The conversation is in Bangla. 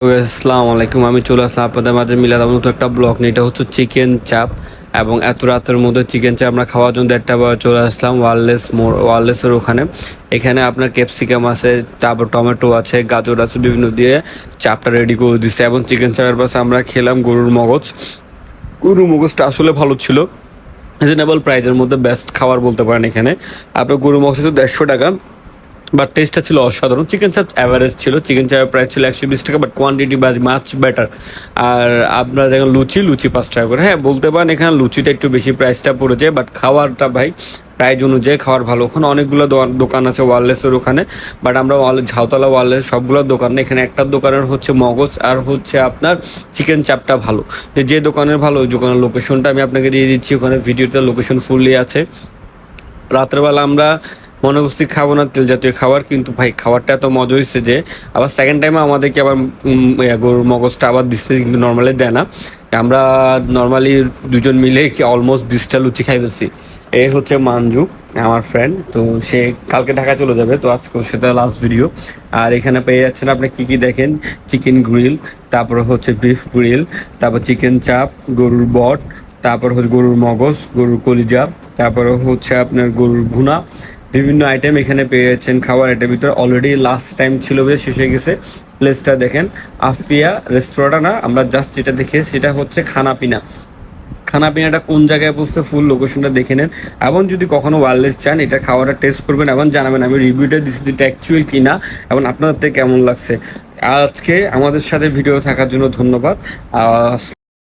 আসসালামু আলাইকুম। আমি চলে আসলাম আপনাদের মাঝে মিলাদ নতুন একটা ব্লগ নিয়ে। এটা হচ্ছে চিকেন চাপ এবং এত রাতের মধ্যে চিকেন চাপ আমরা খাওয়ার জন্য 1টা বাজে চলে আসলাম ওয়ারলেসের ওখানে। এখানে আপনার ক্যাপসিকাম আছে, তারপর টমেটো আছে, গাজর আছে, বিভিন্ন দিয়ে চাপটা রেডি করে দিচ্ছে এবং চিকেন চাপের পাশে আমরা খেলাম গরুর মগজ। গরুর মগজটা আসলে ভালো ছিল, রিজনেবল প্রাইজের মধ্যে বেস্ট খাবার বলতে পারেন এখানে। আপনার গরুর মগজ হচ্ছে 150 টাকা, বাট টেস্টটা ছিল অসাধারণ। চিকেন চাপ অ্যাভারেজ ছিল, চিকেন চাপের প্রাইস ছিল 120 টাকা, বাট কোয়ান্টিটি বাজ মাছ বেটার। আর আপনারা দেখেন লুচি 5 টাকা করে। হ্যাঁ, বলতে পারেন এখানে লুচিটা একটু বেশি প্রাইসটা পড়ে যায়, বাট খাওয়ারটা ভাই প্রাইস অনুযায়ী খাওয়ার ভালো। ওখানে অনেকগুলো দোকান আছে ওয়ারলেসের ওখানে, বাট আমরা ঝাউতলা ওয়ারলেস সবগুলো দোকান না, এখানে একটা দোকানের হচ্ছে মগজ আর হচ্ছে আপনার চিকেন চাপটা ভালো। যে দোকানের ভালো ওই দোকানের লোকেশনটা আমি আপনাকে দিয়ে দিচ্ছি, ওখানে ভিডিওতে লোকেশন ফুললি আছে। রাত্রেবেলা আমরা মনে করছি খাবো না তেল জাতীয় খাবার, কিন্তু ভাই খাবারটা এত মজা হয়েছে যে আবার সেকেন্ড টাইমে আমাদেরকে আবার গরুর মগজটা আবার দিচ্ছে, কিন্তু নর্মালি দেয় না। আমরা নর্মালি দুজন মিলে কি অলমোস্ট 20টা লুচি খাই ফেলছি। এ হচ্ছে মানজু, আমার ফ্রেন্ড। তো সে কালকে ঢাকা চলে যাবে, তো আজকে ওর সাথে লাস্ট ভিডিও। আর এখানে পেয়ে যাচ্ছেন আপনি কি কি দেখেন, চিকেন গ্রিল, তারপরে হচ্ছে বিফ গ্রিল, তারপর চিকেন চাপ, গরুর বট, তারপর হচ্ছে গরুর মগজ, গরুর কলিজা, তারপরে হচ্ছে আপনার গরুর ভুনা, বিভিন্ন আইটেম এখানে পেয়ে যাচ্ছেন খাবার আইটেমের ভিতরে। অলরেডি লাস্ট টাইম ছিল বলে শেষ হয়ে গেছে। প্লেসটা দেখেন, আফিয়া রেস্তোরাঁটা না, আমরা জাস্ট যেটা দেখে সেটা হচ্ছে খানাপিনাটা কোন জায়গায় বসতে ফুল লোকেশনটা দেখে নেন, এবং যদি কখনো ওয়ারলেস চান এটা খাওয়াটা টেস্ট করবেন এবং জানাবেন আমি রিভিউটা দিচ্ছি এটা অ্যাকচুয়াল কিনা এবং আপনাদের থেকে কেমন লাগছে। আজকে আমাদের সাথে ভিডিও থাকার জন্য ধন্যবাদ।